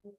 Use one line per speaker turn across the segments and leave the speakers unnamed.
Hello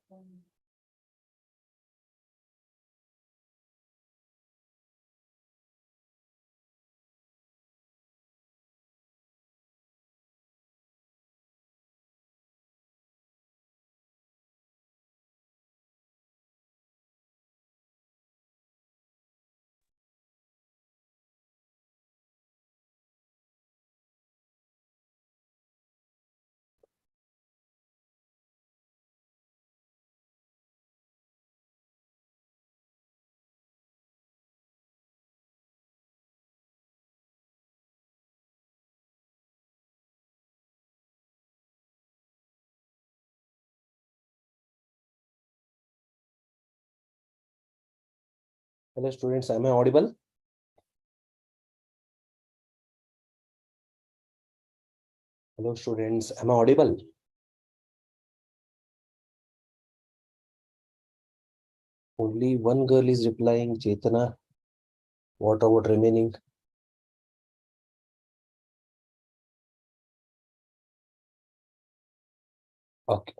students, am I audible? Hello students, am I audible? Only one girl is replying, Chetana. What about remaining? Okay.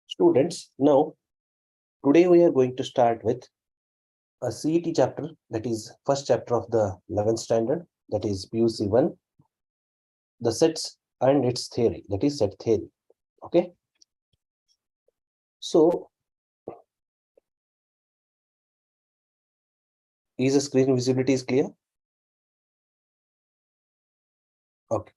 Students, now today we are going to start with a CET chapter, that is first chapter of the 11th standard, that is PUC 1, the sets and its theory, that is set theory. Okay. So, is the screen visibility is clear? Okay.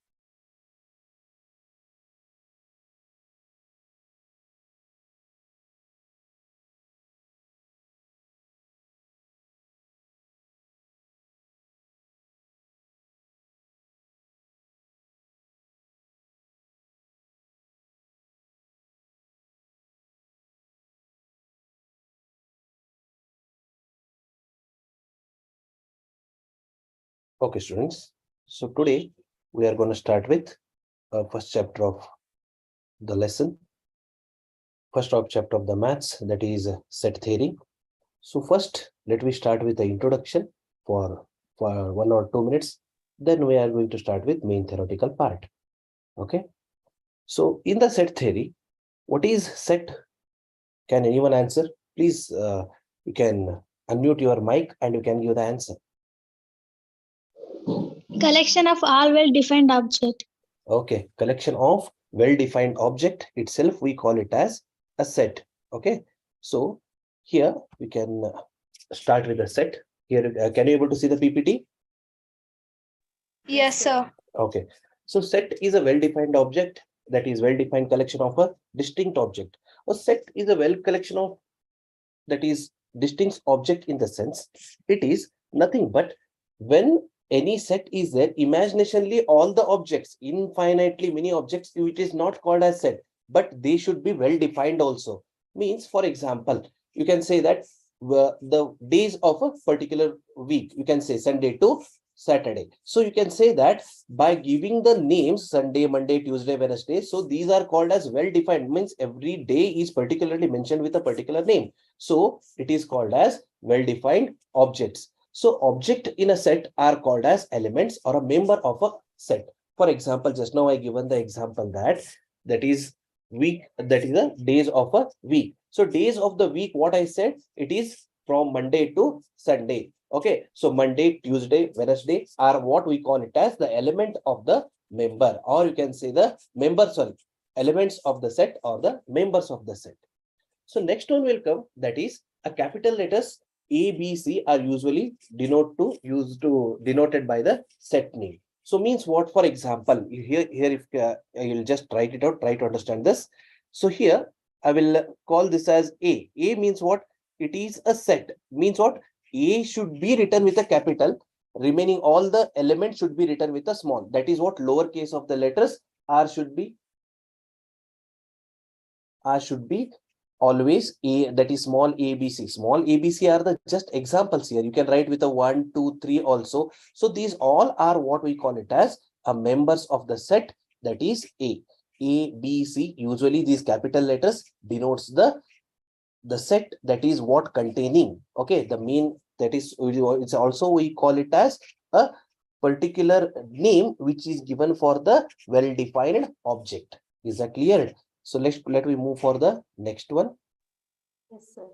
Okay, students. So today we are going to start with first chapter of the lesson, first of chapter of the maths, that is set theory. So first, let me start with the introduction for 1 or 2 minutes. Then we are going to start with main theoretical part. Okay. So in the set theory, what is set? Can anyone answer? Please, you can unmute your mic and you can give the answer.
Collection of all well-defined objects.
Okay, collection of well-defined object itself, we call it as a set. Okay, so here we can start with a set. Here, can you able to see the PPT?
Yes, sir.
Okay, so set is a well-defined object, that is well-defined collection of a distinct object. A set is a well collection of, that is distinct object, in the sense it is nothing but when any set is there, imaginationally all the objects, infinitely many objects, it is not called as set, but they should be well defined also. Means, for example, you can say that the days of a particular week, you can say Sunday to Saturday. So you can say that by giving the names Sunday, Monday, Tuesday, Wednesday, so these are called as well defined, means every day is particularly mentioned with a particular name. So it is called as well-defined objects. So object in a set are called as elements or a member of a set. For example, just now I given the example that is week, that is the days of a week. So days of the week, what I said, it is from Monday to Sunday. Okay, so Monday, Tuesday, Wednesday are what we call it as the element of the member, or you can say the member, sorry, elements of the set or the members of the set. So next one will come, that is a capital letters A, B, C are usually denoted by the set name. So means what? For example, here if you'll just write it out, try to understand this. So here I will call this as A. A means what? It is a set. Means what? A should be written with a capital. Remaining all the elements should be written with a small. That is what lowercase of the letters R should be always A, that is small ABC. Small ABC are the just examples here. You can write with a 1, 2, 3 also. So these all are what we call it as a members of the set, that is A. A, B, C. Usually these capital letters denotes the set, that is what containing, okay, the main That is, it's also we call it as a particular name which is given for the well-defined object. Is that clear? So let me move for the next one.
Yes, sir.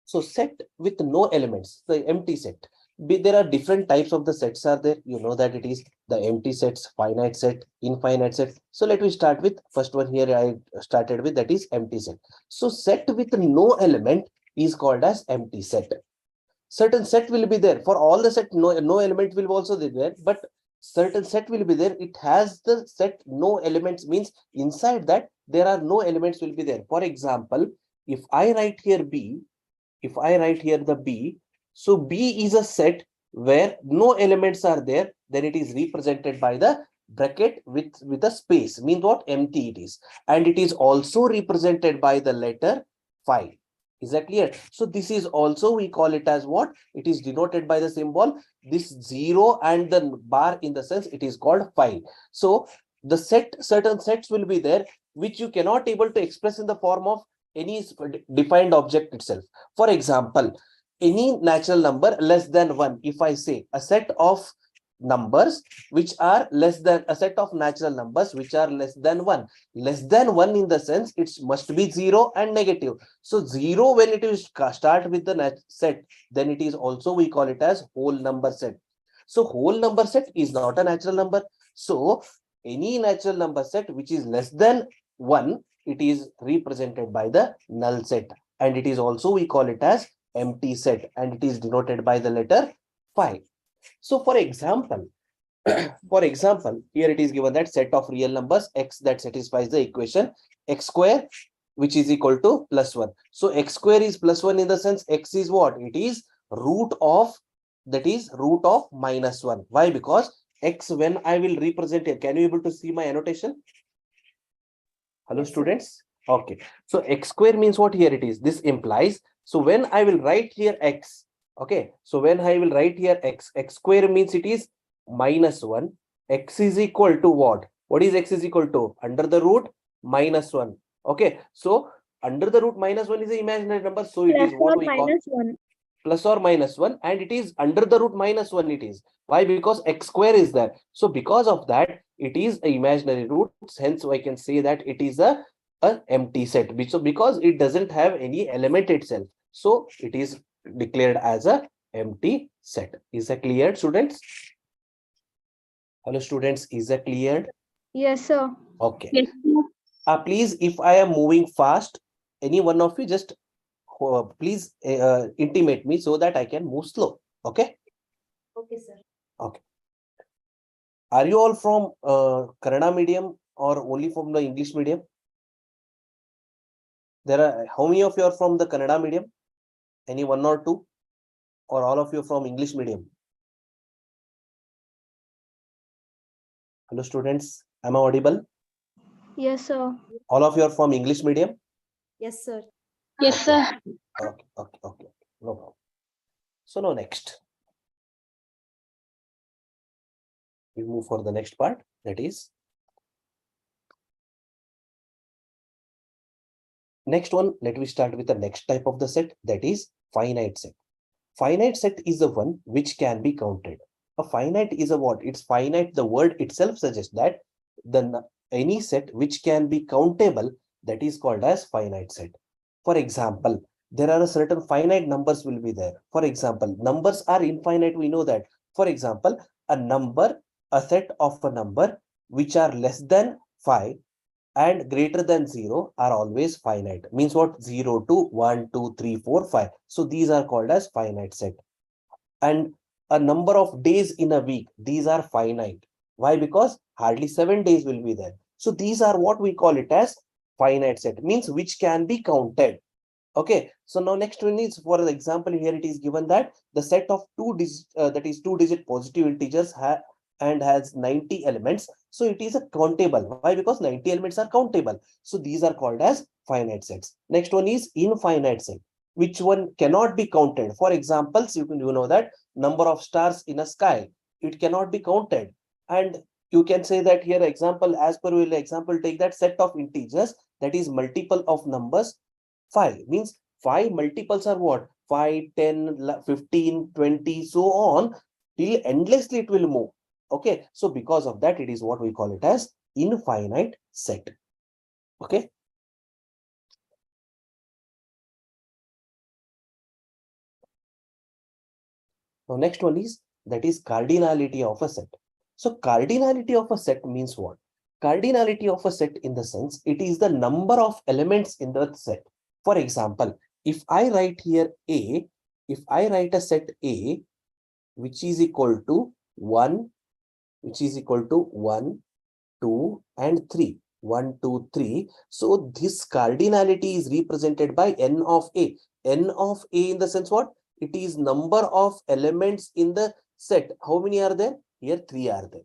So set with no elements, the empty set. There are different types of the sets are there. You know that it is the empty sets, finite set, infinite set. So let me start with first one here. I started with that is empty set. So set with no element is called as empty set. Certain set will be there for all the set. No element will also be there, but certain set will be there. It has the set no elements means inside that there are no elements will be there. For example, if I write here B, if I write here the B, so B is a set where no elements are there, then it is represented by the bracket with a space, means what? Empty it is. And it is also represented by the letter phi. Is that clear? So this is also, we call it as what? It is denoted by the symbol, this 0 and the bar, in the sense it is called phi. So the certain sets will be there which you cannot able to express in the form of any defined object itself. For example, any natural number less than 1, if I say a set of numbers which are less than a set of natural numbers which are less than 1, less than 1 in the sense it must be 0 and negative. So 0 when it is start with the set, then it is also, we call it as whole number set. So whole number set is not a natural number. So any natural number set which is less than 1, it is represented by the null set, and it is also, we call it as empty set, and it is denoted by the letter phi. So for example, here it is given that set of real numbers x that satisfies the equation x square which is equal to plus 1. So x square is plus 1 in the sense x is what? It is root of, that is root of minus 1. Why? Because x, when I will represent here, can you able to see my annotation? Hello,
Yes, sir.
students. Okay. So x square means what? Here it is. This implies. So when I will write here x, okay. So when I will write here x square means it is minus 1. X is equal to what? What is x is equal to? Under the root minus 1. Okay. So under the root minus 1 is an imaginary number. So it
Plus
is
or
what we call
minus 1.
plus or minus 1, and it is under the root minus 1 it is. Why? Because x square is there. So because of that, it is a imaginary root. Hence I can say that it is a empty set. So because it doesn't have any element itself, so it is declared as a empty set. Is that clear, students? Hello, students, is that clear?
Yes, sir.
Okay.
Yes, sir.
Please, if I am moving fast, any one of you just please intimate me so that I can move slow. Okay.
Okay, sir.
Okay. Are you all from Kannada medium or only from the English medium? There are, how many of you are from the Kannada medium? Any one or two? Or all of you from English medium? Hello, students. Am I audible?
Yes, sir.
All of you are from English medium?
Yes, sir.
Yes, sir.
Okay. No problem. So now next, we move for the next part. That is, next one. Let me start with the next type of the set. That is finite set. Finite set is the one which can be counted. A finite is a what? It's finite. The word itself suggests that any set which can be countable, that is called as finite set. For example, there are a certain finite numbers will be there. For example, numbers are infinite. We know that. For example, a set of a number which are less than 5 and greater than 0 are always finite. Means what? 0 to 1, 2, 3, 4, 5. So these are called as finite set. And a number of days in a week, these are finite. Why? Because hardly 7 days will be there. So these are what we call it as finite set, means which can be counted. Okay, so now next one is, for example, here it is given that the set of that is 2-digit positive integers and has 90 elements. So it is a countable. Why? Because 90 elements are countable. So these are called as finite sets. Next one is infinite set, which one cannot be counted. For examples, you know that number of stars in a sky, it cannot be counted. And You can say that here example, as per will example, take that set of integers that is multiple of numbers 5 means 5 multiples are what 5, 10, 15, 20, so on till endlessly it will move. Okay, so because of that it is what we call it as infinite set. Okay. Now next one is that is cardinality of a set. So cardinality of a set means what? Cardinality of a set in the sense it is the number of elements in the set. For example, if I write here A, if I write a set A which is equal to 1, which is equal to 1, 2 and 3. 1, 2, 3. So this cardinality is represented by n of A. N of A in the sense what? It is number of elements in the set. How many are there? Here 3 are there.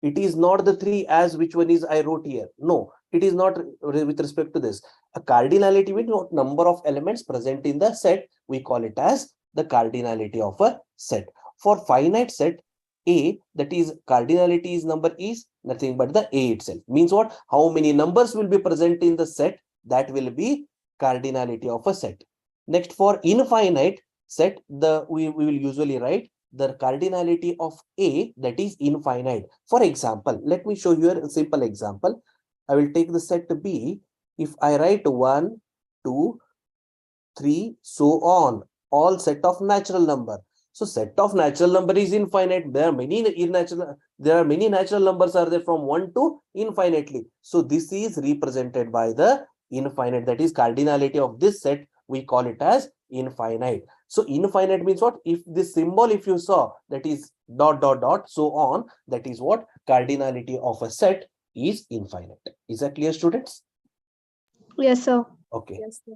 It is not the 3 as which one is I wrote here. No, it is not with respect to this. A cardinality means number of elements present in the set. We call it as the cardinality of a set. For finite set, A, that is cardinality is number is nothing but the A itself. Means what? How many numbers will be present in the set? That will be cardinality of a set. Next, for infinite set, we will usually write the cardinality of A, that is infinite. For example, let me show you a simple example. I will take the set B. If I write 1, 2, 3, so on, all set of natural number. So set of natural number is infinite. There are many natural numbers are there from 1 to infinitely. So this is represented by the infinite, that is cardinality of this set. We call it as infinite. So infinite means what? If this symbol, if you saw, that is dot dot dot, so on, that is what cardinality of a set is infinite. Is that clear, students?
Yes, sir.
Okay.
Yes, sir.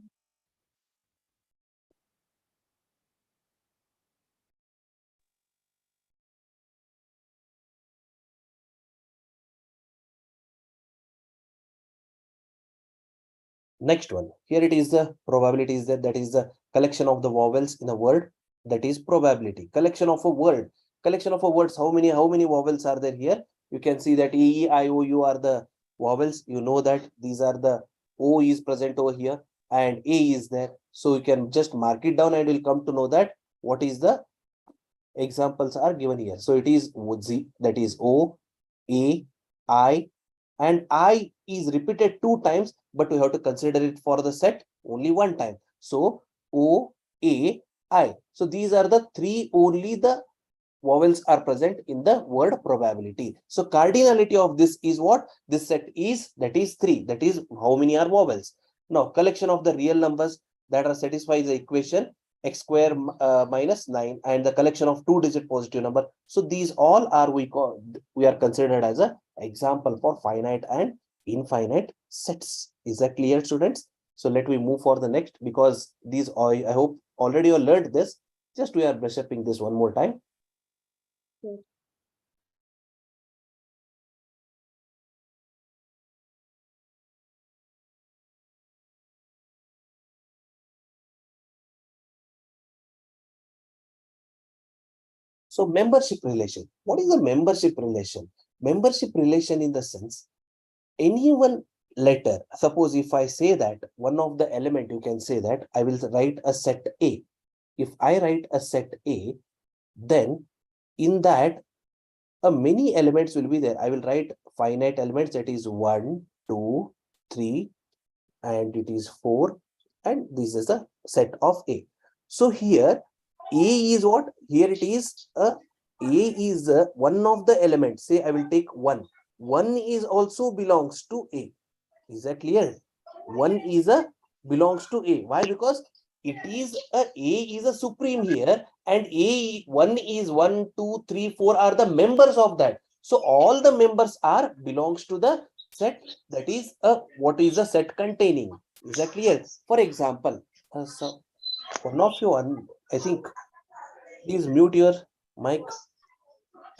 Next one, here it is the probability is that is the collection of the vowels in a word, that is probability. Collection of a word, collection of a words. How many vowels are there here? You can see that E, I, O, U are the vowels. You know that these are the O is present over here and A is there. So you can just mark it down and you'll come to know that what is the examples are given here. So it is Z, that is O, A, I, and I is repeated 2 times, but we have to consider it for the set only 1 time. So O, A, I. So these are the 3 only the vowels are present in the word probability. So cardinality of this is what? This set is, that is 3. That is how many are vowels. Now collection of the real numbers that are satisfies the equation x square minus 9 and the collection of 2-digit positive number. So these all are we are considered as a example for finite and infinite sets. Is that clear, students? So let me move for the next, because these I hope already you learned this. Just we are brush upping this one more time. So membership relation. What is the membership relation? Membership relation in the sense, any one letter, suppose if I say that one of the element, you can say that I will write a set A. If I write a set A, then in that many elements will be there. I will write finite elements, that is 1, 2, 3, and it is 4, and this is the set of A. So here A is what? Here it is A is one of the elements. Say I will take 1. 1 is also belongs to A. Is that clear? 1 is a belongs to A. Why? Because it is A is a supreme here, and A 1 is 1, 2, 3, 4 are the members of that. So all the members are belongs to the set, that is what is the set containing. Is that clear? For example, so one of you, I think, please mute your mic.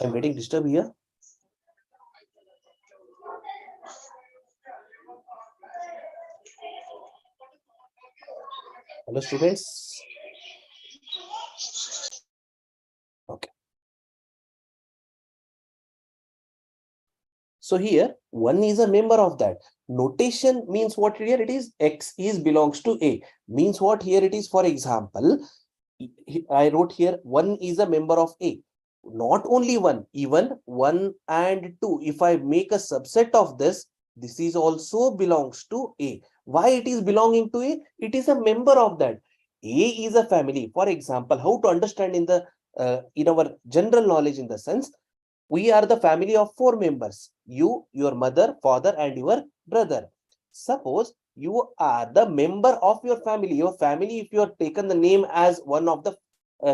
I'm getting disturbed here. Hello, students. Okay. So here 1 is a member of that. Notation means what here? It is X is belongs to A. Means what here? It is, for example, I wrote here 1 is a member of A. Not only 1, even 1 and 2. If I make a subset of this, this is also belongs to A. Why it is belonging to A? It is a member of that. A is a family. For example, how to understand in our general knowledge, in the sense, we are the family of 4 members: you, your mother, father, and your brother. Suppose you are the member of your family. Your family, if you have taken the name as one of the,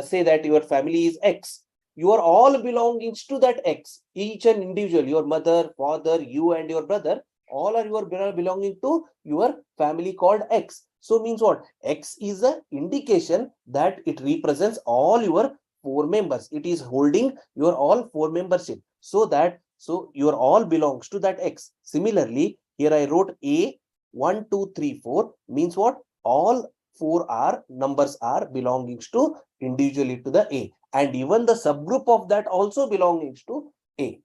say that your family is X, you are all belongings to that X. Each and individual, your mother, father, you, and your brother, all are your belonging to your family called X. So means what? X is a indication that it represents all your 4 members. It is holding your all 4 membership, so that your all belongs to that X. Similarly, here I wrote A 1 2 3 4 means what? All 4 are numbers are belongings to individually to the A, and even the subgroup of that also belongings to A.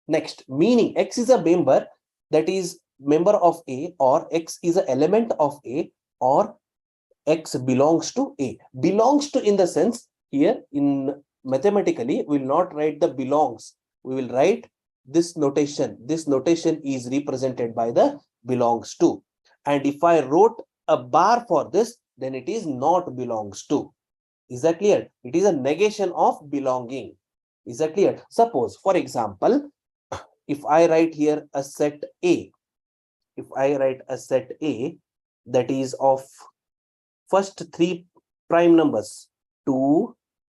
Next, meaning X is a member, that is member of A, or X is an element of A, or X belongs to A. Belongs to, in the sense, here in mathematically, we will not write the belongs. We will write this notation. This notation is represented by the belongs to. And if I wrote a bar for this, then it is not belongs to. Is that clear? It is a negation of belonging. Is that clear? Suppose, for example, if I write here a set A, if I write a set A that is of first 3 prime numbers 2,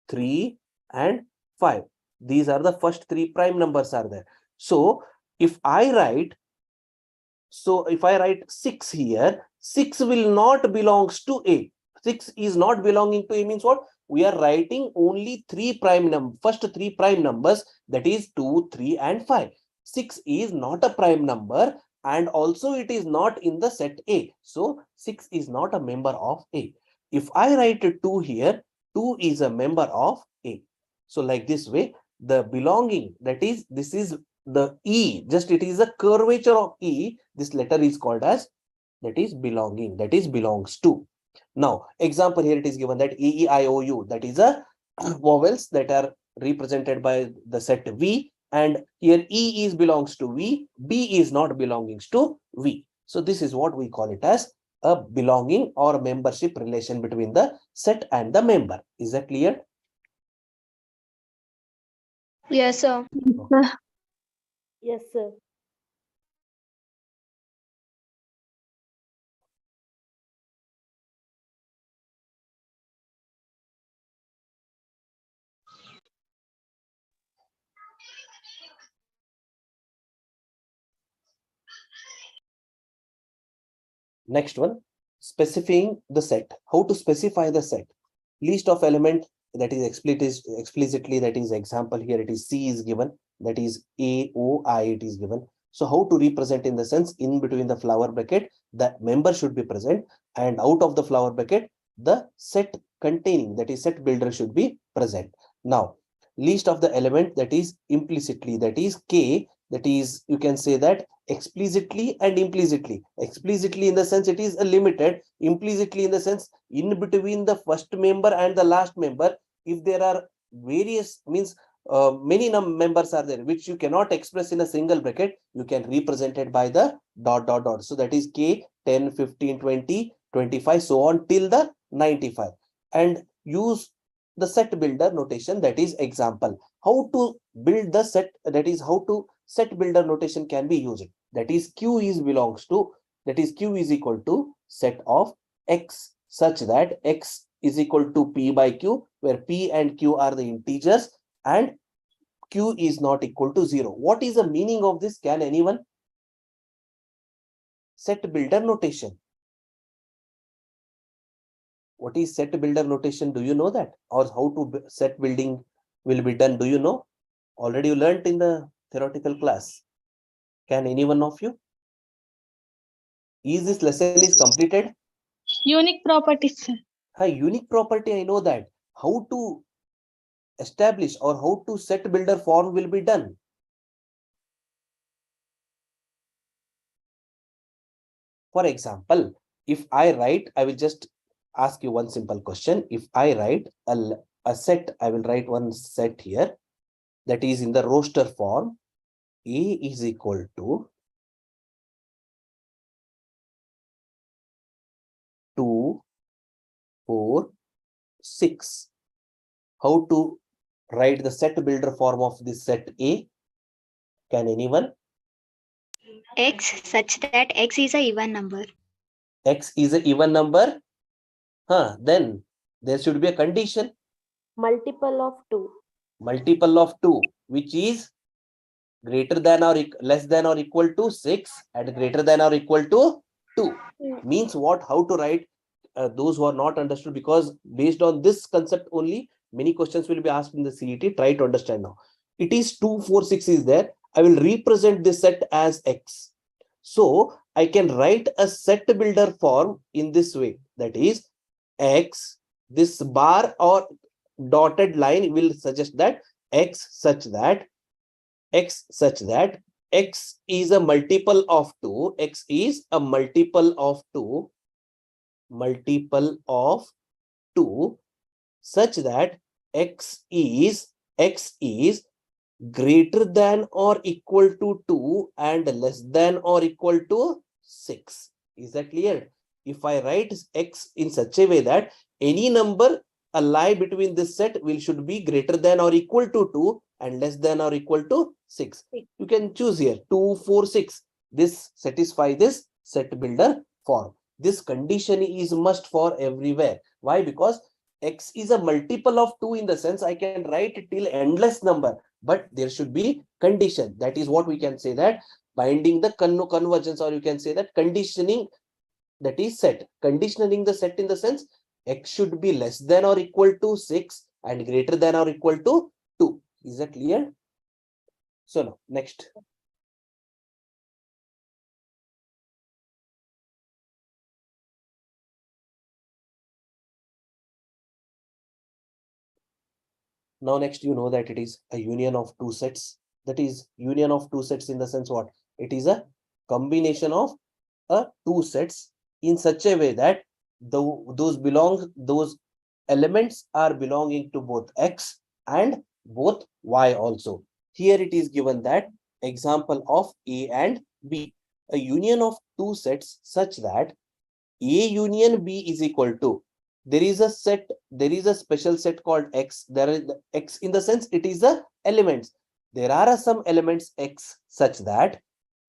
3, and 5. These are the first 3 prime numbers are there. So if I write, if I write 6 here, 6 will not belongs to A. 6 is not belonging to A means what? We are writing only 3 prime number, first 3 prime numbers, that is 2, 3, and 5. 6 is not a prime number, and also it is not in the set A. So 6 is not a member of A. If I write 2 here, 2 is a member of A. So like this way, the belonging, that is, this is the E, just it is a curvature of E. This letter is called as, that is belonging, that is belongs to. Now, example here it is given that E, I, O, U, that is a vowels that are represented by the set V, and here E is belongs to V, B is not belongings to V. So this is what we call it as a belonging or membership relation between the set and the member. Is that clear?
Yes, sir.
Yes, sir.
Next one, specifying the set. How to specify the set? List of element, that is explicitly, that is example here it is C is given, that is A, O, I it is given. So how to represent, in the sense, in between the flower bracket, the member should be present, and out of the flower bracket, the set containing, that is set builder, should be present. Now, list of the element, that is implicitly, that is K, that is, you can say that explicitly and implicitly. Explicitly in the sense it is a limited, implicitly in the sense in between the first member and the last member, if there are various, means many members are there which you cannot express in a single bracket, you can represent it by the dot dot dot. So that is K 10, 15, 20, 25, so on till the 95, and use the set builder notation, that is example. How to build the set, that is how to set builder notation can be used, that is Q is belongs to, that is Q is equal to set of X, such that X is equal to P by Q, where P and Q are the integers and Q is not equal to 0. What is the meaning of this? Can anyone? Set builder notation. What is set builder notation? Do you know that? Or how to set building will be done? Do you know? Already you learnt in the theoretical class. Can any one of you? Is this lesson is completed?
Unique properties, sir.
A unique property, I know that. How to establish or how to set builder form will be done? For example, if I write, I will just ask you one simple question. If I write a set, I will write one set here that is in the roster form. A is equal to 2, 4, 6. How to write the set builder form of this set A? Can anyone?
X such that X is a even number.
X is an even number. Then there should be a condition.
Multiple of 2.
Multiple of 2, which is greater than or less than or equal to 6 and greater than or equal to 2. Means what? How to write? Those who are not understood, because based on this concept only, many questions will be asked in the CET. Try to understand now. It is 2, 4, 6 is there. I will represent this set as X. So I can write a set builder form in this way. That is X, this bar or dotted line will suggest that X such that X is a multiple of 2. X is a multiple of 2. Multiple of 2 such that X is greater than or equal to 2 and less than or equal to 6. Is that clear? If I write X in such a way that any number a lie between this set should be greater than or equal to 2 and less than or equal to 6. You can choose here 2, 4, 6. This satisfies this set builder form. This condition is must for everywhere. Why? Because X is a multiple of 2 in the sense I can write it till endless number, but there should be condition. That is what we can say that binding the convergence, or you can say that conditioning, that is set. Conditioning the set in the sense X should be less than or equal to 6 and greater than or equal to 2. Is that clear? So now next. Now next, you know that it is a union of two sets. That is union of two sets in the sense what? It is a combination of two sets in such a way that those elements are belonging to both X and both Y also. Here it is given that example of A and B. A union of two sets such that A union B is equal to, there is a special set called X. There is X in the sense it is the elements. There are some elements X such that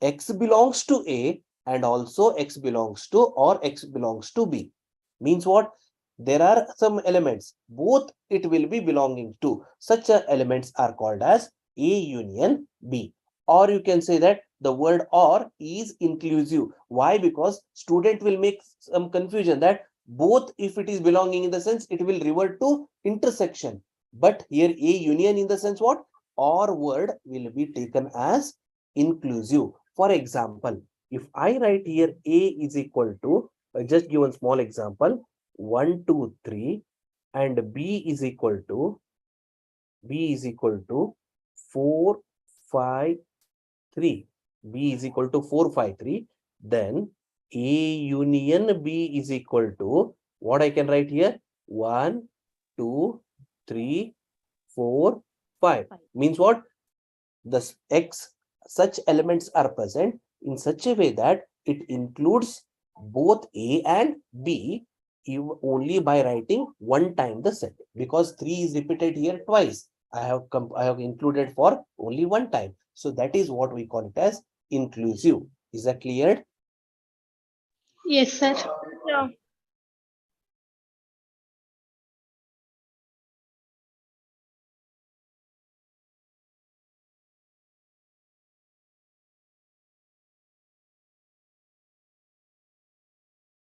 X belongs to A and also X belongs to or X belongs to B. Means what? There are some elements, both it will be belonging to. Such elements are called as A union B. Or you can say that the word or is inclusive. Why? Because student will make some confusion that both, if it is belonging in the sense, it will revert to intersection. But here A union in the sense what? Or word will be taken as inclusive. For example, if I write here A is equal to, just give one small example, 1, 2, 3, and B is equal to 4, 5, 3. B is equal to 4, 5, 3. Then A union B is equal to what I can write here? 1, 2, 3, 4, 5. Means what? The X, such elements are present in such a way that it includes both A and B only by writing one time the set, because 3 is repeated here twice. I have included for only one time. So that is what we call it as inclusive. Is that clear?
Yes, sir.
Yeah.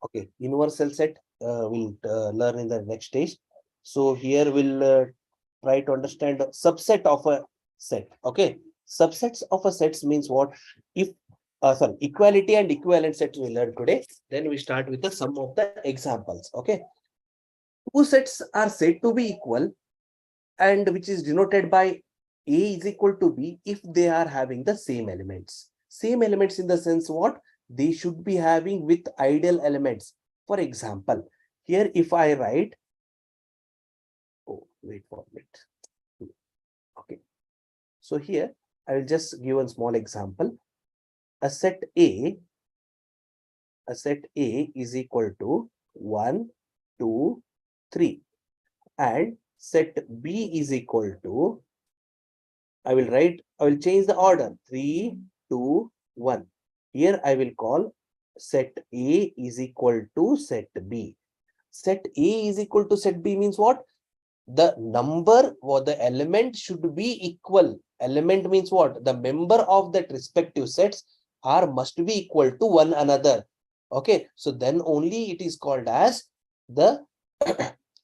Okay, universal set we'll learn in the next stage. So here we'll try to understand a subset of a set. Okay, subsets of a sets means what? If sorry, equality and equivalent sets we learn today. Then we start with the sum of the examples. Okay, two sets are said to be equal, and which is denoted by A is equal to B if they are having the same elements. Same elements in the sense what? they should be having with ideal elements. For example, here if I write, oh, wait for a minute. Okay. So here I will just give a small example. A set A is equal to 1, 2, 3, and set B is equal to, I will change the order 3, 2, 1. Here I will call set A is equal to set B. Set A is equal to set B means what? The number or the element should be equal. Element means what? The member of that respective sets are must be equal to one another. Okay, so then only it is called as the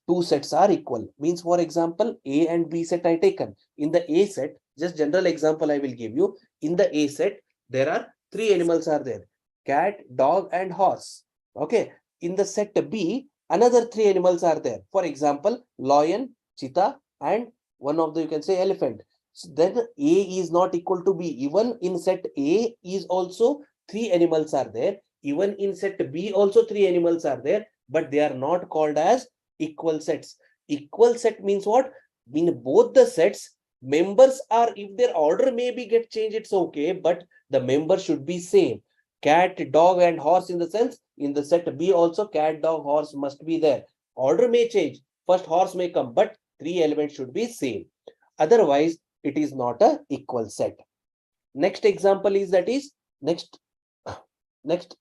two sets are equal. Means, for example, A and B set I taken. In the A set, just general example I will give you. In the A set, there are three animals are there: cat, dog, and horse. Okay, in the set B, another three animals are there. For example, lion, cheetah, and one of the, you can say, elephant. So then A is not equal to B. Even in set A is also three animals are there. Even in set B also three animals are there, but they are not called as equal sets. Equal set means what? Mean both the sets members are, if their order maybe get changed, it's okay, but the member should be same. Cat, dog, and horse, in the sense, in the set B also cat, dog, horse must be there. Order may change. First horse may come, but three elements should be same. Otherwise, it is not a equal set. Next example is next next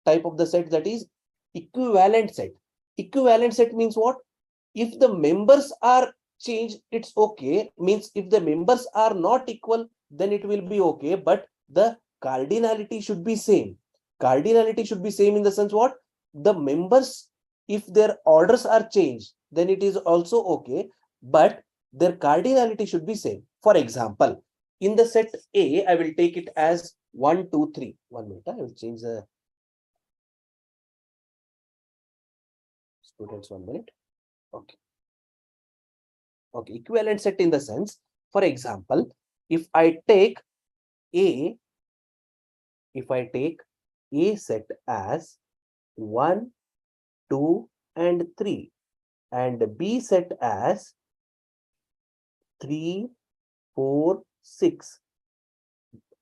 type of the set, that is equivalent set. Equivalent set means what? If the members are changed, it's okay. Means if the members are not equal, then it will be okay, but the cardinality should be same. Cardinality should be same in the sense what? The members, if their orders are changed, then it is also okay, but their cardinality should be same. For example, in the set A, I will take it as 1, 2, 3. 1 minute, I will change the students. 1 minute. Okay. Okay, equivalent set in the sense, for example, if I take A, if I take A set as 1, 2, and 3, and B set as 3, 4, 6,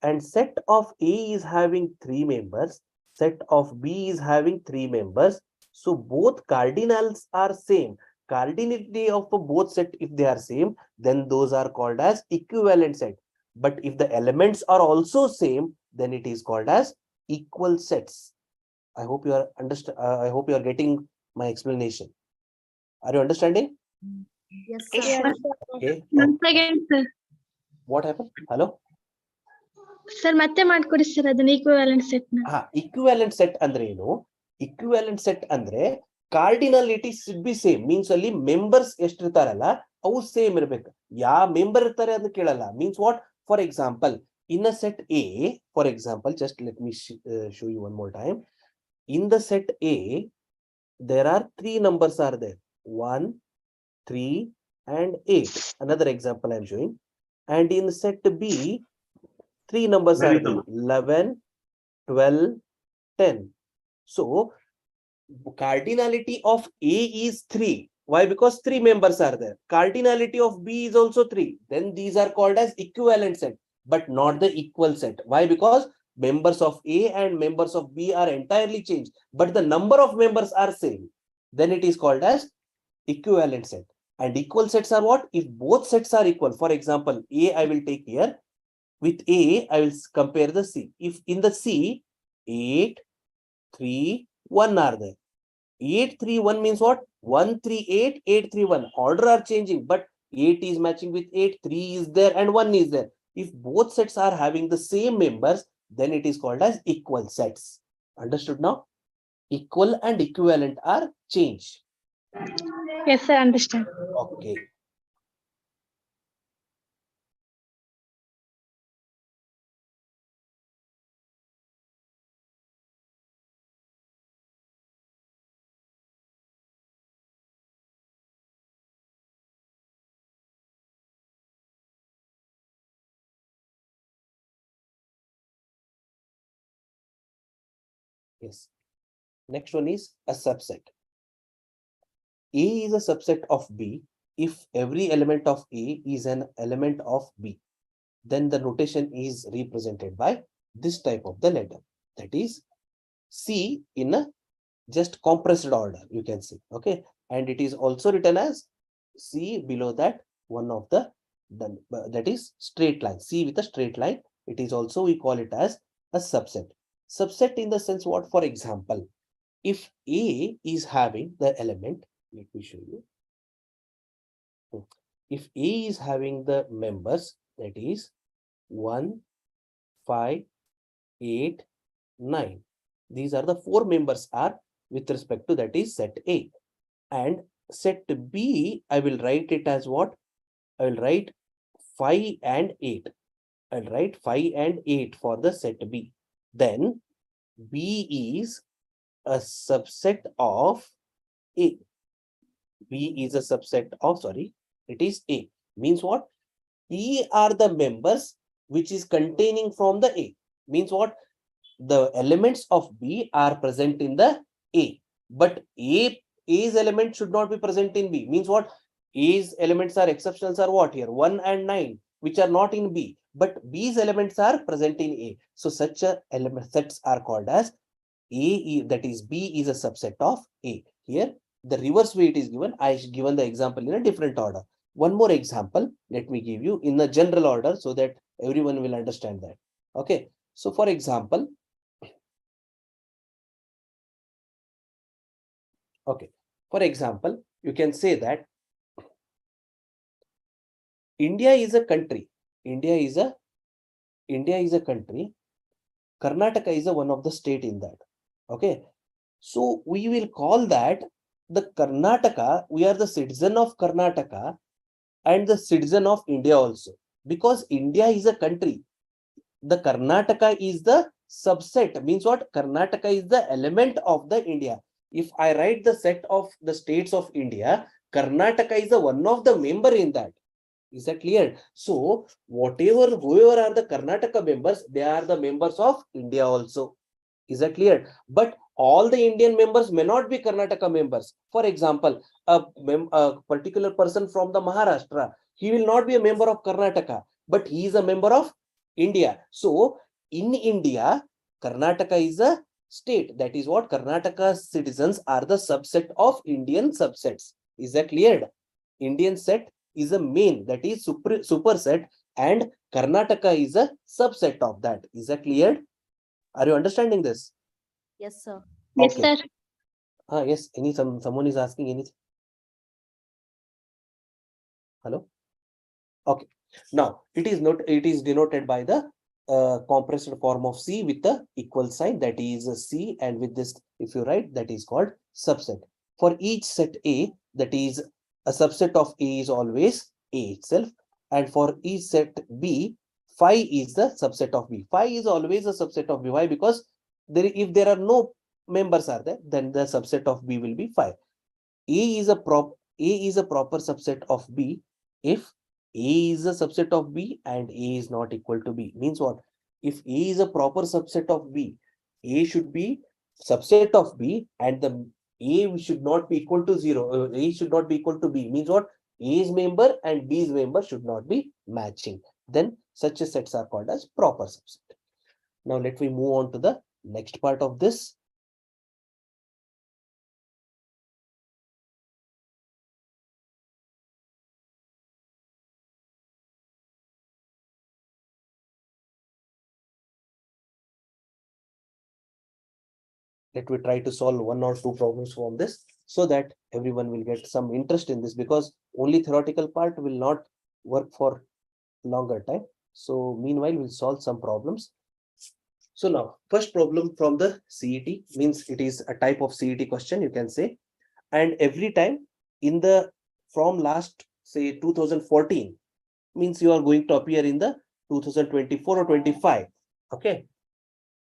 and set of A is having 3 members, set of B is having 3 members, so both cardinals are same. Cardinality of both set, if they are same, then those are called as equivalent set. But if the elements are also same, then it is called as equal sets. I hope you are I hope you are getting my explanation. Are you understanding?
Yes,
Yes,
sir.
sir.
Okay.
Once again, sir.
What happened? Hello?
Sir, ಮತ್ತೆ ಮಾಡ್ಕೊಡಿ sir ಅದನ್ನ equivalent set ನ.
Equivalent set ಅಂದ್ರೆ ಏನು? Equivalent set ಅಂದ್ರೆ ಕಾರ್ಡಿನಾಲಿಟಿ should be same. Means ಅಲ್ಲಿ members ಎಷ್ಟಿರ್ತಾರಲ್ಲ ಅವು same ಇರ್ಬೇಕು. ಯಾವ ಮೆಂಬರ್ ಇರ್ತಾರೆ ಅಂತ ಕೇಳಲ್ಲ. Means what? For example, in a set A, for example, just let me show you one more time. In the set A, there are three numbers are there: 1, 3, and 8. Another example I am showing. And in set B, three numbers are there: 11, 12, 10. So cardinality of A is 3. Why? Because three members are there. Cardinality of B is also 3. Then these are called as equivalent set, but not the equal set. Why? Because members of A and members of B are entirely changed, but the number of members are same. Then it is called as equivalent set. And equal sets are what? If both sets are equal. For example, A I will take here. With A, I will compare the C. If in the C, 8, 3, 1 are there. 8, 3, 1 means what? 1, 3, 8, 8, 3, 1. Order are changing, but 8 is matching with 8, 3 is there, and 1 is there. If both sets are having the same members, then it is called as equal sets. Understood now? Equal and equivalent are change.
Yes, sir, understand.
Okay. Yes. Next one is a subset. A is a subset of B if every element of A is an element of B. Then the notation is represented by this type of the letter. That is C in a just compressed order, you can see. Okay. And it is also written as C below that one of the that is straight line. C with a straight line. It is also, we call it as a subset. Subset in the sense what? For example, if A is having the element, let me show you. If A is having the members, that is 1, 5, 8, 9. These are the 4 members are with respect to that is set A. And set B, I will write it as what? I will write 5 and 8. I'll write 5 and 8 for the set B. Then B is a subset of A. B is a subset of, sorry, it is A. Means what? E are the members which is containing from the A. Means what? The elements of B are present in the A. But A's element should not be present in B. Means what? A's elements are exceptions are what here? 1 and 9, which are not in B. But B's elements are present in A. So such a element sets are called as A, that is B is a subset of A. Here, the reverse way it is given. I given the example in a different order. One more example, let me give you in the general order so that everyone will understand that. Okay. So for example, okay, for example, you can say that India is a country. India is a country. Karnataka is a one of the state in that. Okay. So we will call that the Karnataka, we are the citizen of Karnataka and the citizen of India also. Because India is a country. The Karnataka is the subset. Means what? Karnataka is the element of the India. If I write the set of the states of India, Karnataka is the one of the member in that. Is that clear? So whoever are the Karnataka members, they are the members of India also. Is that clear? But all the Indian members may not be Karnataka members. For example, a particular person from the Maharashtra, he will not be a member of Karnataka, but he is a member of India. So in India, Karnataka is a state. That is what Karnataka citizens are the subset of Indian subsets. Is that clear? Indian set is a main, that is superset, and Karnataka is a subset of that. Is that clear? Are you understanding this?
Yes, sir.
Yes,
Okay.
sir.
Yes. Someone is asking anything. Hello. Okay. Now it is denoted by the compressed form of C with the equal sign, that is C, and with this, if you write, that is called subset. For each set A, that is a subset of A is always A itself, and for each set B, phi is the subset of B. Phi is always a subset of B. Why? Because if there are no members are there, then the subset of B will be phi. A is a proper subset of B if A is a subset of B and A is not equal to B. Means what? If A is a proper subset of B, A should be subset of B and the A should not be equal to 0. A should not be equal to B. Means what? A's member and B's member should not be matching. Then such a sets are called as proper subset. Now let me move on to the next part of this. Let me try to solve one or two problems from this so that everyone will get some interest in this, because only theoretical part will not work for longer time. So meanwhile, we'll solve some problems. So now, first problem from the CET, means it is a type of CET question, you can say. And every time in the from last say 2014, means you are going to appear in the 2024 or 25. Okay.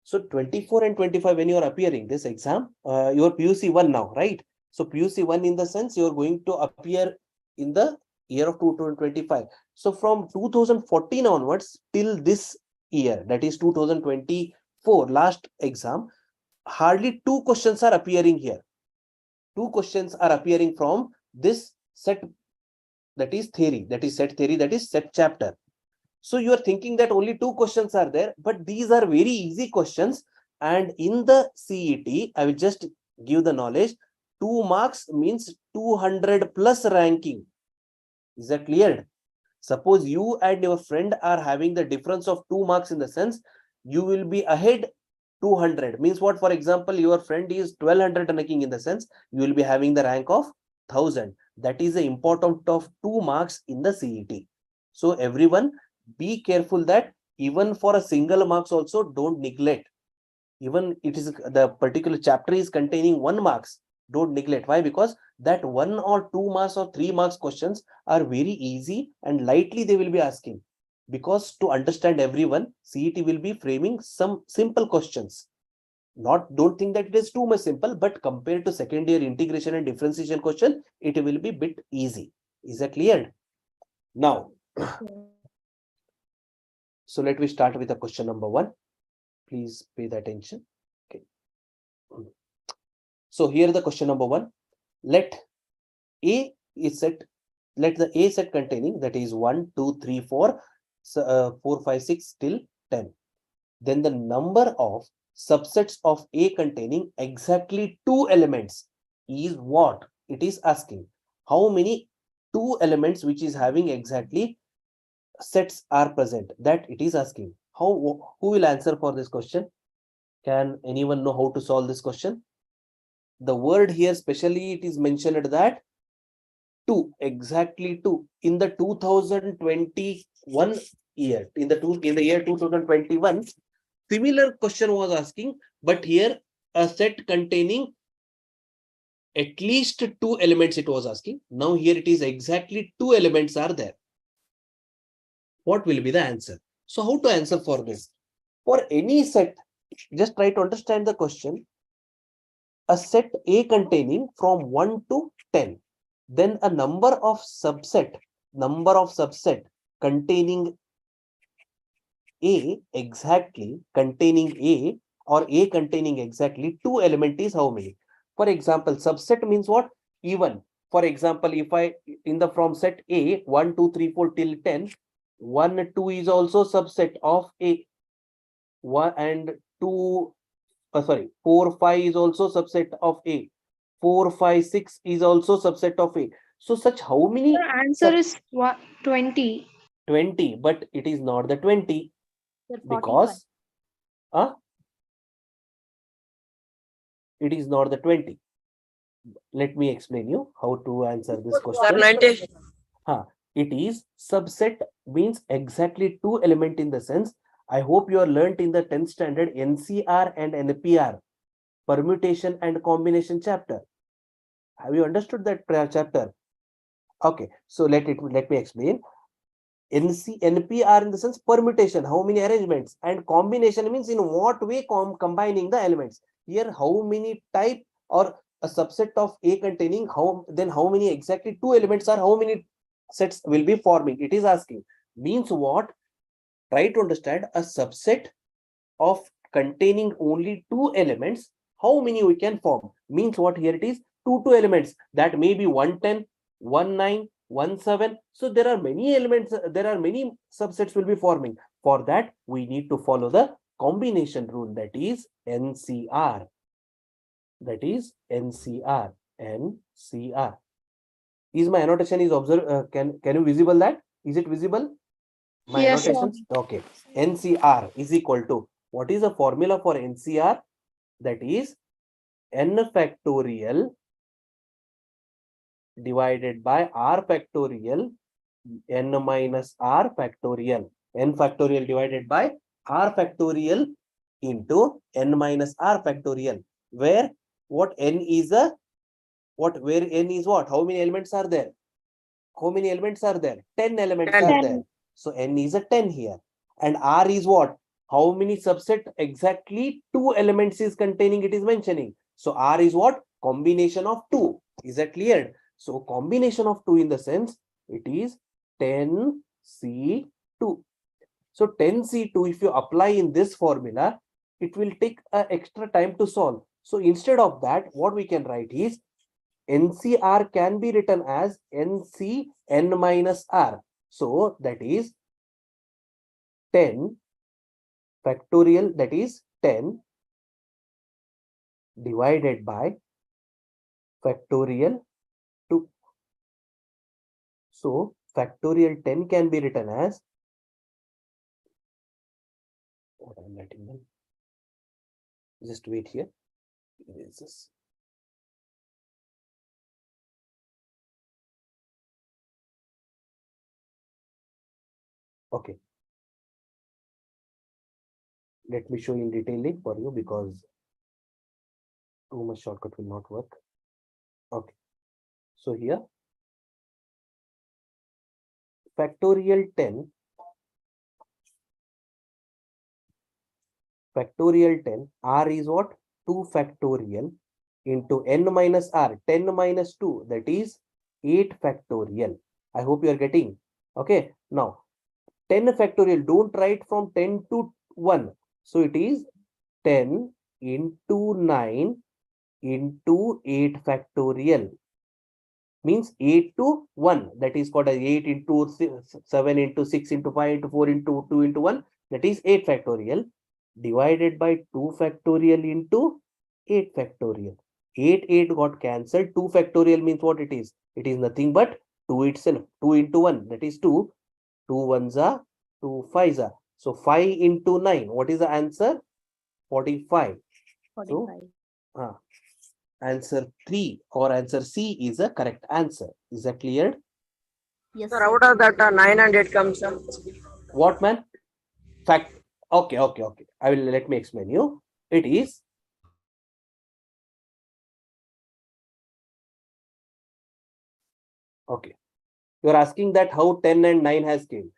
So 24 and 25, when you are appearing this exam, your PUC 1 now, right? So PUC 1 in the sense you are going to appear in the year of 2025. So from 2014 onwards till this year, that is 2024 last exam, hardly 2 questions are appearing here. 2 questions are appearing from this set, that is theory, that is set theory, that is set chapter. So you are thinking that only 2 questions are there, but these are very easy questions. And in the CET, I will just give the knowledge. 2 marks means 200 plus ranking. Is that clear? Suppose you and your friend are having the difference of 2 marks, in the sense you will be ahead 200. Means what? For example, your friend is 1200 ranking, in the sense you will be having the rank of 1000. That is the importance of 2 marks in the CET. So everyone be careful that even for a single marks also don't neglect. Even it is the particular chapter is containing 1 marks, don't neglect. Why? Because that 1 or 2 marks or 3 marks questions are very easy and lightly they will be asking. Because to understand everyone, CET will be framing some simple questions. Don't think that it is too much simple, but compared to second year integration and differentiation question, it will be bit easy. Is that clear? Now, so let me start with the question number 1. Please pay the attention. Okay. So here the question number 1. Let A is set. Let the A set containing, that is 1, 2, 3, 4, 4, 5, 6 till 10. Then the number of subsets of A containing exactly 2 elements is what? It is asking. How many 2 elements which is having exactly sets are present? That it is asking. Who will answer for this question? Can anyone know how to solve this question? The word here specially it is mentioned that 2, exactly 2. In the 2021 year, in the year 2021, similar question was asking, but here a set containing at least 2 elements it was asking. Now here it is exactly 2 elements are there. What will be the answer? So how to answer for this? For any set, just try to understand the question. A set A containing from 1 to 10. Then a number of subset containing A exactly containing A, or A containing exactly 2 element is how many? For example, subset means what? Even. For example, if I in the from set A 1, 2, 3, 4 till 10, 1, 2 is also subset of A. 1 and 2, 4, 5 is also subset of A. 4, 5, 6 is also subset of A. So such how many?
The answer is 20.
20, but it is not the 20
Sir, 45.
because it is not the 20. Let me explain you how to answer this question.
90.
It is subset means exactly 2 element, in the sense I hope you are learnt in the 10th standard NCR and NPR, permutation and combination chapter. Have you understood that chapter? Okay, so let me explain. NPR in the sense permutation, how many arrangements, and combination means in what way combining the elements. Here how many type or a subset of A containing how many exactly 2 elements are, how many sets will be forming, it is asking. Means what? Try to understand a subset of containing only 2 elements, how many we can form. Means what? Here it is 2 elements, that may be 110, 19, 17. So there are many elements, there are many subsets will be forming. For that we need to follow the combination rule, that is NCR. That is NCR. NCR. Is my annotation is observed? Can you visible that? Is it visible? My
Yes, sir.
annotations? Okay. NCR is equal to, what is the formula for NCR? That is n factorial divided by r factorial n minus r factorial. N factorial divided by r factorial into n minus r factorial. Where what n is a what? Where n is what? How many elements are there? How many elements are there? 10 elements
10.
are there. So n is a 10 here. And r is what? How many subset exactly 2 elements is containing, it is mentioning. So r is what? Combination of 2. Is that clear? So combination of 2 in the sense it is 10C2. So 10C2 if you apply in this formula, it will take extra time to solve. So instead of that, what we can write is NCR can be written as NC n minus R. So that is 10 factorial, that is 10 divided by factorial 2. So factorial 10 can be written as, what I'm writing them, just wait here. Erase this. Okay. Let me show in detailing for you because too much shortcut will not work. Okay. So here factorial 10 R is what? 2 factorial into n minus R, 10 minus 2, that is 8 factorial. I hope you are getting. Okay. Now 10 factorial, don't write from 10 to 1. So it is 10 into 9 into 8 factorial, means 8 to 1, that is called as 8 into 7 into 6 into 5 into 4 into 2 into 1, that is 8 factorial, divided by 2 factorial into 8 factorial. 8 got cancelled. 2 factorial means what it is? It is nothing but 2 itself. 2 into 1, that is 2. 2 ones are 2 fives are. So 5 into 9, what is the answer? 45.
45.
So answer 3 or answer C is a correct answer. Is that clear?
Yes,
Sir,
sir.
out of that 9 and 8 comes, sir.
What, man? Fact. Okay. I will, let me explain you. It is okay. You are asking that how 10 and 9 has came.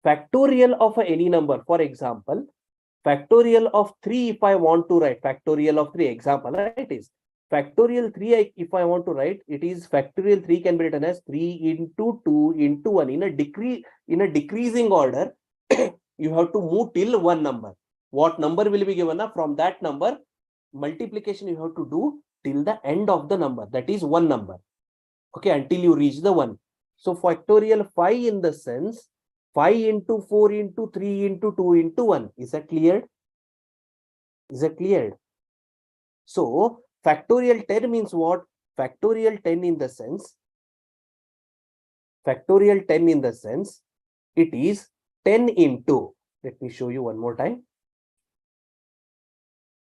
Factorial of any number, for example, factorial of 3, if I want to write factorial of 3, example, it is factorial 3, if I want to write, it is factorial 3 can be written as 3 into 2 into 1 in a decreasing order. You have to move till one number. What number will be given up from that number? Multiplication you have to do till the end of the number, that is one number. Okay, until you reach the 1. So factorial 5 in the sense 5 into 4 into 3 into 2 into 1. Is that cleared? Is that cleared? So factorial 10 means what? Factorial 10 in the sense it is 10 into, let me show you one more time.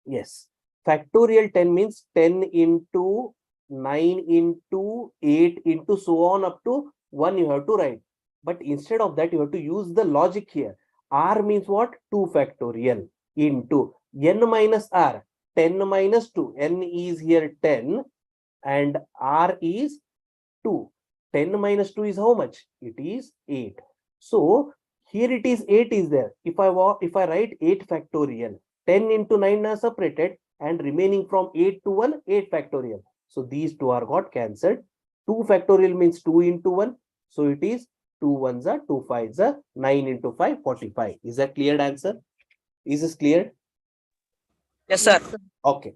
Yes, factorial 10 means 10 into 9 into 8 into so on up to 1 you have to write. But instead of that, you have to use the logic here. R means what? 2 factorial into n minus R, 10 minus 2. N is here 10 and R is 2. 10 minus 2 is how much? It is 8. So here it is 8 is there. If I write 8 factorial, 10 into 9 are separated and remaining from 8 to 1, 8 factorial. So these two are got cancelled. 2 factorial means 2 into 1. So it is 2 ones are 2 fives are 9 into 5, 45. Is that cleared answer? Is this clear?
Yes, sir.
Okay.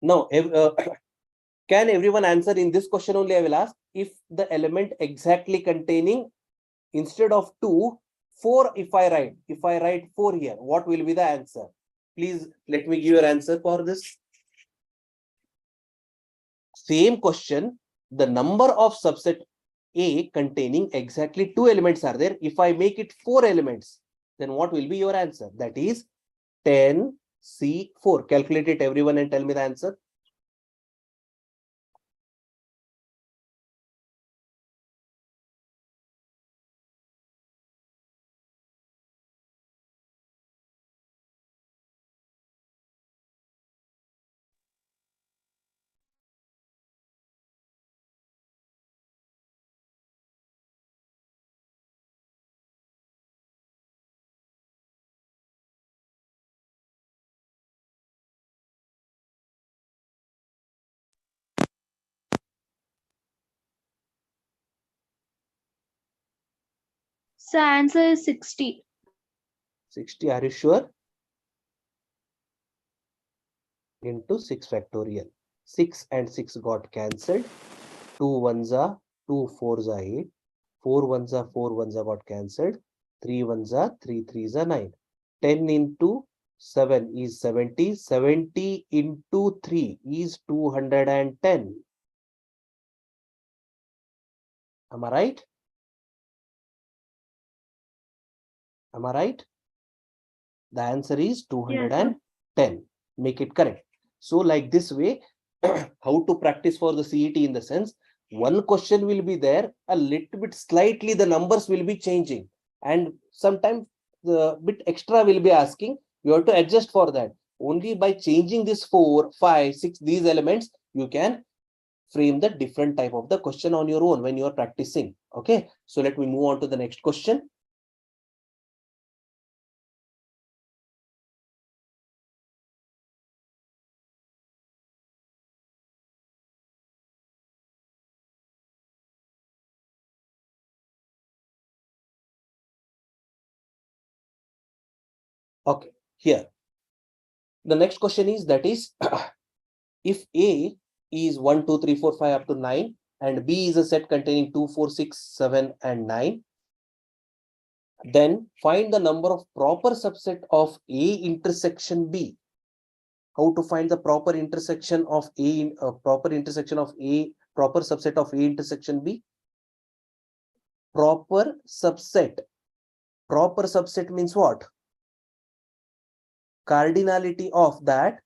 Now, can everyone answer in this question only? I will ask if the element exactly containing, instead of 2, 4, if I write 4 here, what will be the answer? Please let me give your answer for this. Same question, the number of subset A containing exactly 2 elements are there. If I make it 4 elements, then what will be your answer? That is 10C4. Calculate it, everyone, and tell me the answer.
So answer is 60.
60, are you sure? Into 6 factorial. 6 and 6 got cancelled. 2 ones are 2 fours are 8. 4 ones are 4 ones are got cancelled. 3 ones are 3 threes are 9. 10 into 7 is 70. 70 into 3 is 210. Am I right? Am I right? The answer is 210. Make it correct. So like this way, how to practice for the CET in the sense, one question will be there, a little bit slightly the numbers will be changing. And sometimes the bit extra will be asking, you have to adjust for that. Only by changing this 4, 5, 6, these elements, you can frame the different type of the question on your own when you are practicing. Okay, so let me move on to the next question. Okay, here. The next question is that is, if A is 1, 2, 3, 4, 5 up to 9 and B is a set containing 2, 4, 6, 7 and 9, then find the number of proper subset of A intersection B. How to find the proper intersection of A, proper subset of A intersection B? Proper subset. Proper subset means what? Cardinality of that.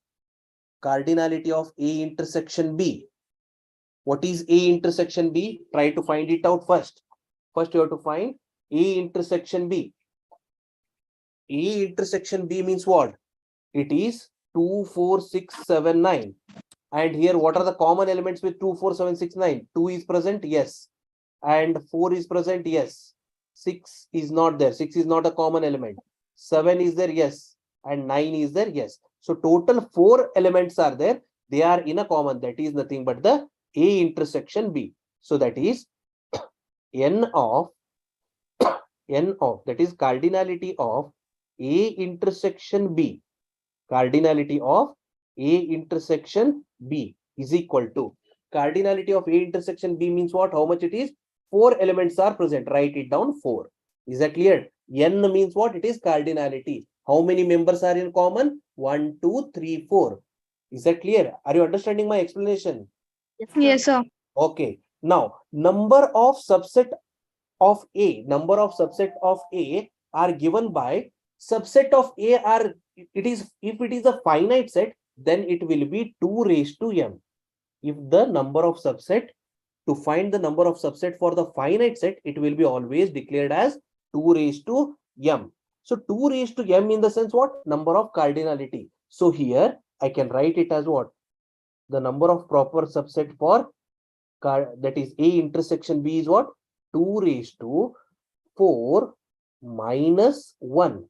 Cardinality of A intersection B. What is A intersection B? Try to find it out first. First, you have to find A intersection B. A intersection B means what? It is 2, 4, 6, 7, 9. And here, what are the common elements with 2, 4, 7, 6, 9? 2 is present? Yes. And 4 is present? Yes. 6 is not there. 6 is not a common element. 7 is there? Yes. And 9 is there? Yes. So total 4 elements are there. They are in a common. That is nothing but the A intersection B. So that is n of that is cardinality of A intersection B. Cardinality of A intersection B is equal to cardinality of A intersection B means what? How much it is? 4 elements are present. Write it down 4. Is that clear? N means what? It is cardinality. How many members are in common? 1, 2, 3, 4. Is that clear? Are you understanding my explanation?
Yes, sir.
Okay. Now, number of subset of A are given by subset of A are, it is, if it is a finite set, then it will be 2 raised to m. If the number of subset, to find the number of subset for the finite set, it will be always declared as 2 raised to m. So 2 raised to m in the sense what? Number of cardinality. So here I can write it as what? The number of proper subset for that is A intersection B is what? 2 raised to 4 minus 1.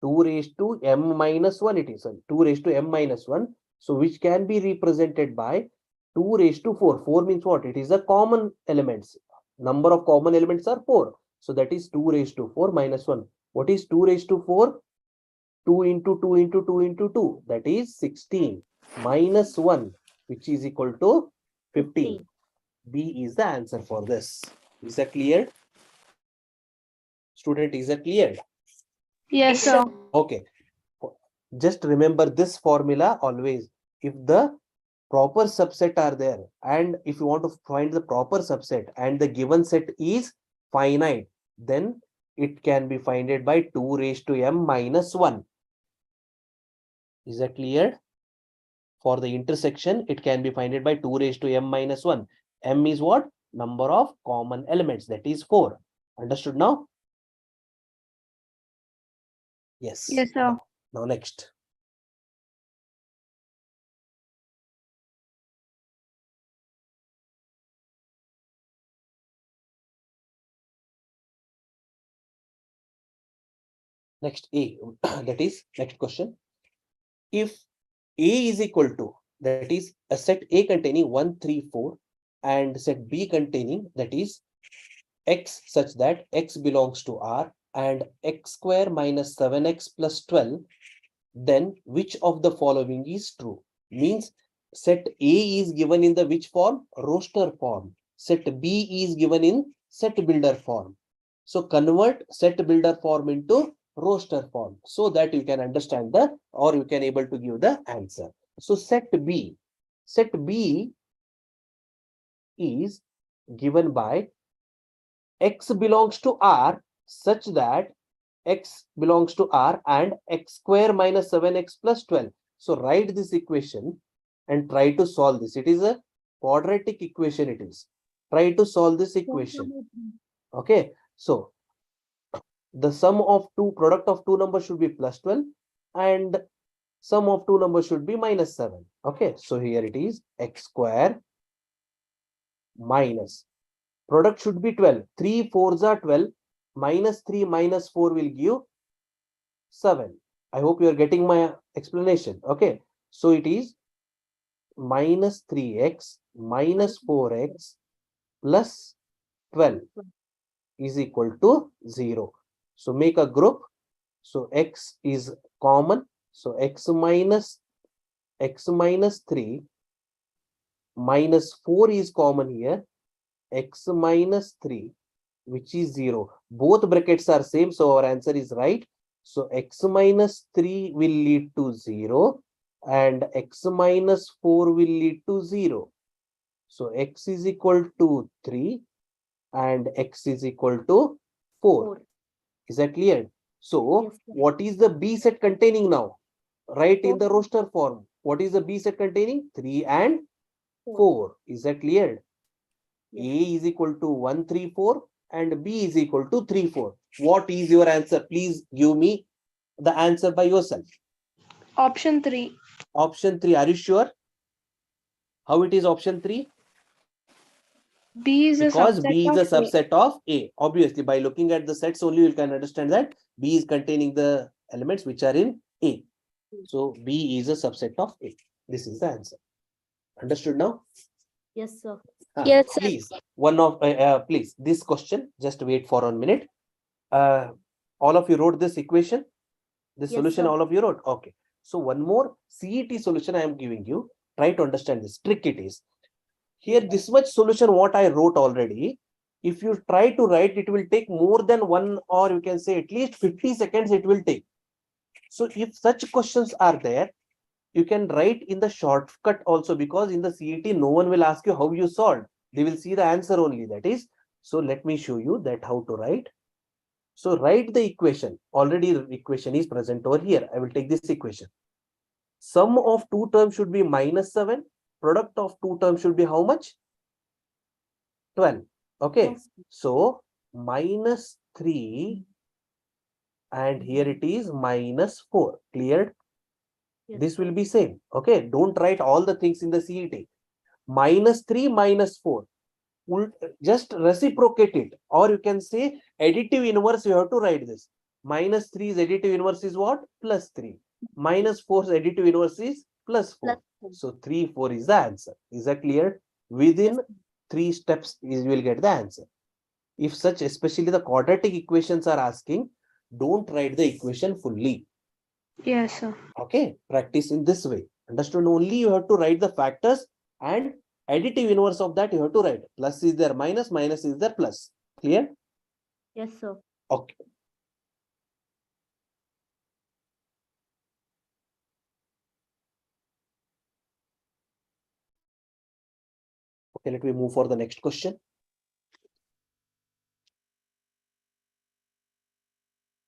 2 raised to m minus 1 it is. 2 raised to m minus 1. So which can be represented by 2 raised to 4. 4 means what? It is a common elements. Number of common elements are 4. So that is 2 raised to 4 minus 1. What is 2 raised to 4? 2 into 2 into 2 into 2. That is 16 minus 1, which is equal to 15. B is the answer for this. Is that clear? Student, is that clear?
Yes, sir.
Okay. Just remember this formula always. If the proper subset are there, and if you want to find the proper subset and the given set is finite, then it can be founded by 2 raised to m minus 1. Is that clear? For the intersection, it can be founded by 2 raised to m minus 1. M is what? Number of common elements, that is 4. Understood now? Yes.
Yes, sir.
Now next. Next A, that is next question. If A is equal to, that is a set A containing 1, 3, 4 and set B containing, that is x such that x belongs to R and x square minus 7x plus 12, then which of the following is true? Means set A is given in the which form? Roster form. Set B is given in set builder form. So convert set builder form into roster form so that you can understand the, or you can able to give the answer. So set B is given by x belongs to R such that x belongs to R and x square minus 7x plus 12. So write this equation and try to solve this. It is a quadratic equation it is. Try to solve this equation. Okay. So the sum of product of two numbers should be plus 12 and sum of two numbers should be minus 7. Okay. So here it is x square minus product should be 12. 3 4s are 12. Minus 3 minus 4 will give 7. I hope you are getting my explanation. Okay. So it is minus 3x minus 4x plus 12 is equal to 0. So make a group. So x is common. So x minus 3 minus 4 is common here. X minus 3, which is 0. Both brackets are same. So our answer is right. So x minus 3 will lead to 0 and x minus 4 will lead to 0. So x is equal to 3 and x is equal to 4. Is that clear? So what is the B set containing now? Write in the roster form. What is the B set containing? 3 and 4. Is that clear? A is equal to 1, 3, 4 and B is equal to 3, 4. What is your answer? Please give me the answer by yourself.
Option 3.
Option 3. Are you sure? How it is option 3?
B is
Because
a subset
B is a
of A.
subset of A. Obviously, by looking at the sets only, you can understand that B is containing the elements which are in A. So B is a subset of A. This is the answer. Understood now?
Yes, sir.
Yes, sir.
Please, please, this question, just wait for 1 minute. All of you wrote this equation, this
Yes,
solution,
sir.
all of you wrote. Okay. So one more CET solution I am giving you. Try to understand this. Trick it is. Here, this much solution, what I wrote already, if you try to write, it will take more than 1 or you can say at least 50 seconds it will take. So if such questions are there, you can write in the shortcut also, because in the CET, no one will ask you how you solved. They will see the answer only, that is. So let me show you that how to write. So write the equation. Already the equation is present over here. I will take this equation. Sum of two terms should be minus 7. Product of two terms should be how much? 12. Okay.
Yes.
So minus 3 and here it is minus 4. Cleared?
Yes,
This
sir.
will be same. Okay. Don't write all the things in the CET. Minus 3 minus 4. Just reciprocate it, or you can say additive inverse. You have to write this. Minus 3's additive inverse is what? Plus 3. Minus 4's additive inverse is plus 4.
Plus 4.
So 3, 4 is the answer. Is that clear? Within
Yes.
3 steps, you will get the answer. If such, especially the quadratic equations are asking, don't write the equation fully.
Yes, sir.
Okay, practice in this way. Understood? Only you have to write the factors and additive inverse of that you have to write. Plus is there minus, minus is there plus. Clear?
Yes, sir.
Okay. Okay, let me move for the next question.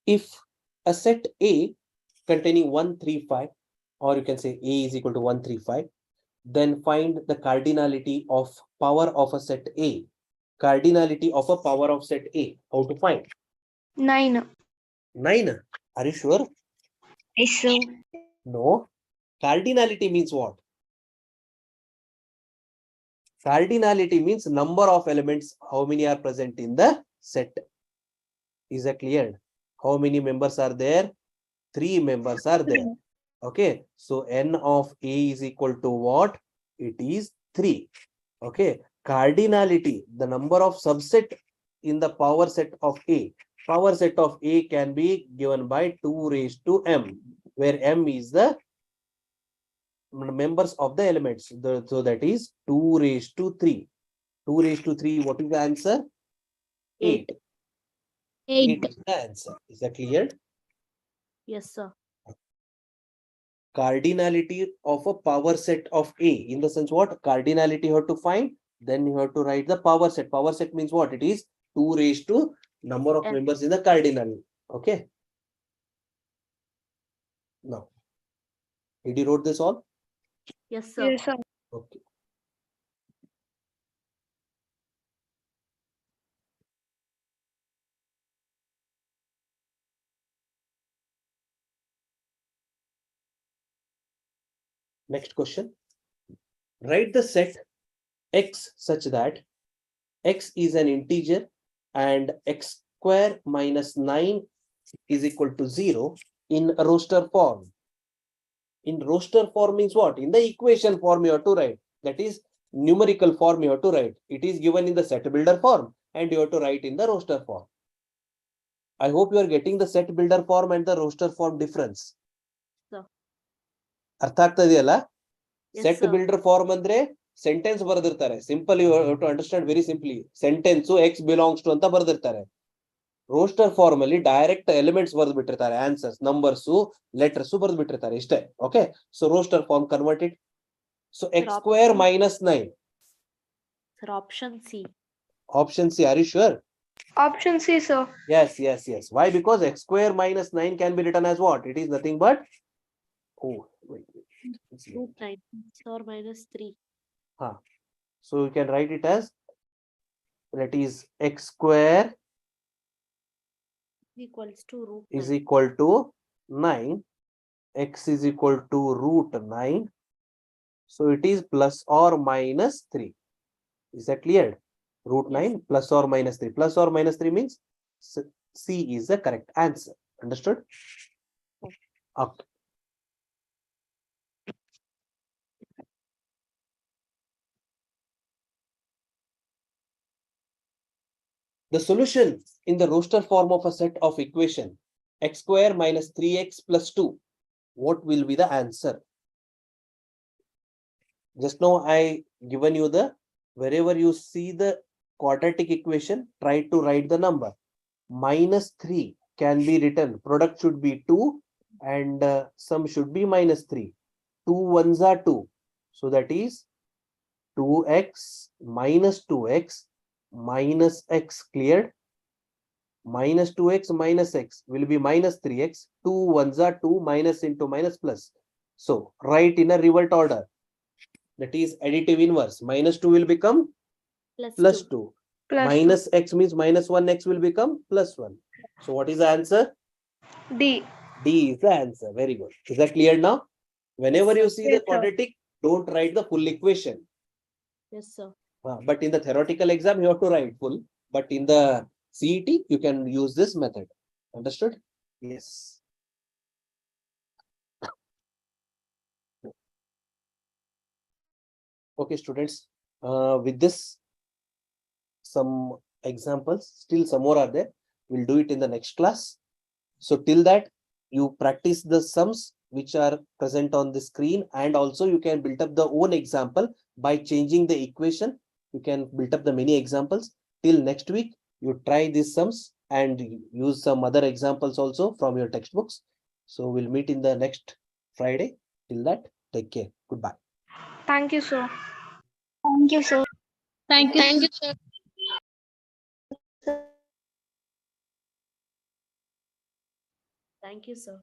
If a set A containing 1, 3, 5, or you can say A is equal to 1, 3, 5, then find the cardinality of power of a set A. Cardinality of a power of set A. How to find?
9.
9. Are you sure?
Yes, sir.
No. Cardinality means what? Cardinality means number of elements, how many are present in the set. Is that clear? How many members are there? 3 members are there. Okay. So n of A is equal to what? It is 3. Okay. Cardinality, the number of subset in the power set of A. Power set of A can be given by 2 raised to m, where m is the members of the elements. So that is 2 raised to 3. 2 raised to 3, what is the answer? 8. 8 is the answer. Is that clear?
Yes, sir.
Cardinality of a power set of A. In the sense what? Cardinality you have to find. Then you have to write the power set. Power set means what? It is 2 raised to number of
M.
members in the cardinal. Okay. Now, did you wrote this all?
Yes, sir.
Yes, sir.
Okay. Next question. Write the set x such that x is an integer and x square minus 9 is equal to 0 in a roster form. In roster form means what? In the equation form you have to write. That is numerical form you have to write. It is given in the set builder form and you have to write in the roster form. I hope you are getting the set builder form and the roster form difference.
Sir.
ಅರ್ಥ ಆಗ್ತಾ ಇದೆಯಲ್ಲ?
Yes,
set
sir.
Builder form ಅಂದ್ರೆ sentence ಬರೆದಿರ್ತಾರೆ. Simple you have to understand very simply. Sentence X belongs to ಅಂತ ಬರೆದಿರ್ತಾರೆ. Roster form ಅಲ್ಲಿ direct elements ಬರೆದು ಬಿಟ್ಟಿರ್ತಾರೆ. ಆನ್ಸರ್ಸ್, ನಂಬರ್ಸ್, ಲೆಟರ್ಸ್ ಬರೆದು ಬಿಟ್ಟಿರ್ತಾರೆ ಇಷ್ಟೇ. Okay, so roster form converted. So X square minus 9.
Sir, option C.
Option C, are you sure?
Option C, sir.
Yes, yes, yes. Why? Because x square minus 9 can be written as what? It is nothing but, oh, wait.
Root 9. Sir, minus 3.
So you can write it as, that is x square
Equals to root
is
9.
equal to 9. X is equal to root 9. So it is plus or minus 3. Is that clear? Root
Yes.
9 plus or minus 3. Plus or minus 3 means C is the correct answer. Understood? Okay. The solution in the roster form of a set of equation x square minus 3x plus 2. What will be the answer? Just now I given you the, wherever you see the quadratic equation, try to write the number. Minus 3 can be written, product should be 2 and sum should be minus 3. 2 ones are 2. So that is 2x minus 2x minus x cleared. Minus 2x minus x will be minus 3x. 2 ones are 2, minus into minus plus. So write in a reversed order. That is additive inverse. Minus 2 will become plus 2.
Plus
Minus x means minus 1x will become plus 1. So what is the answer?
D.
D is the answer. Very good. Is that clear now? Whenever
Yes,
you
sir.
see
Yes,
the
sir.
quadratic, don't write the full equation.
Yes, sir.
But in the theoretical exam, you have to write full. But in the CET, you can use this method. Understood? Yes. Okay, students. With this, some examples, still some more are there. We'll do it in the next class. So till that, you practice the sums which are present on the screen, and also you can build up the own example by changing the equation. You can build up the many examples. Till next week, you try these sums and use some other examples also from your textbooks. So we'll meet in the next Friday. Till that, take care. Goodbye.
Thank you, sir.
Thank you, sir. Thank you.
Thank you, sir.
Thank you, sir.